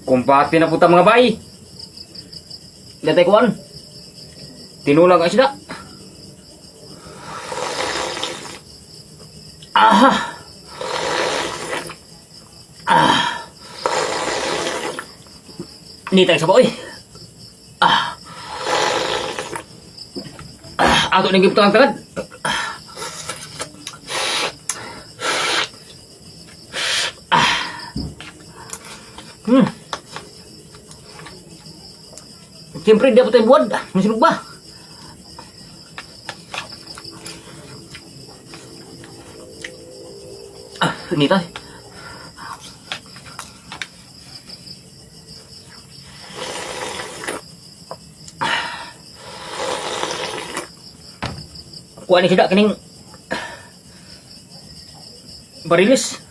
Kumpati na puta mga bay. Datay kuan. Tinulang ang isda. Ah. Ah. Nitay sa boy. Ah. Ah. Ato ning gipto ang tagad. Ah. Siyempre, di ako tayo buwad. Masinog ba? Ah, hindi tayo. Kuha ni sida kining barilis.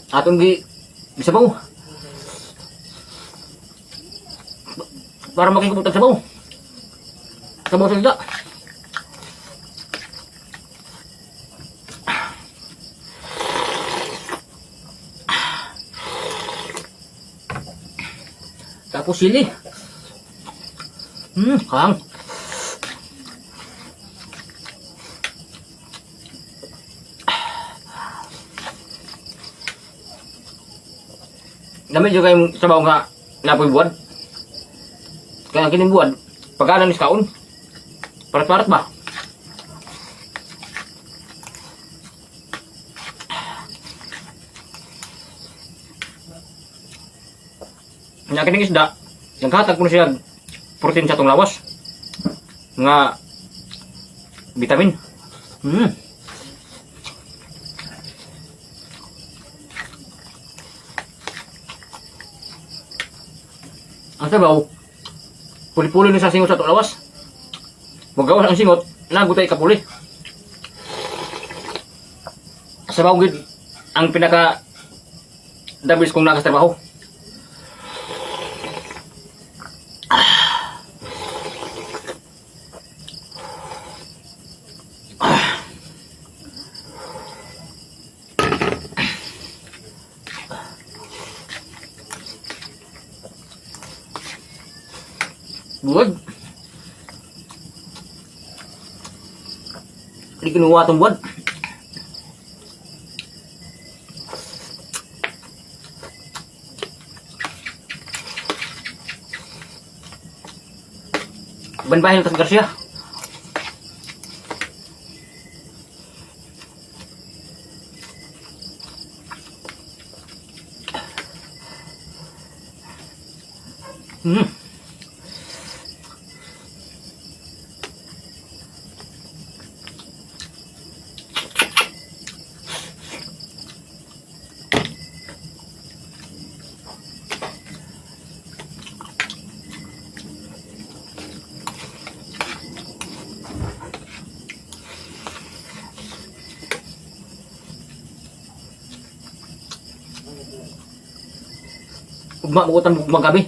Atong gisabaw para makikuputag sabaw sa isda. Tapos sili. Hang. Dami juga yung sabaw nga napoy buwad. Kaya kining buwad, pagkana ni kaon. Parat-parat ba? Nya kining isda, naghatag ko na siya protein sa tong lawas. Nga vitamin. Ang sabaw, puli-puli ni sa singot sa lawas. Magawas ang singot, nagutay kapuli. Sabaw gid ang pinaka dabis kong nakatrabaho. Buwad. Hindi kinuha itong buwad. Banbahin ng Garcia. Ugma, bukutan ugma gabi.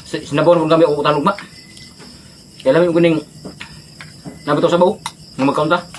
Sinabawon kong gabi, bukutan ugma. Kaya lang yung kuning nabitaw sa baho, nga magkaunta.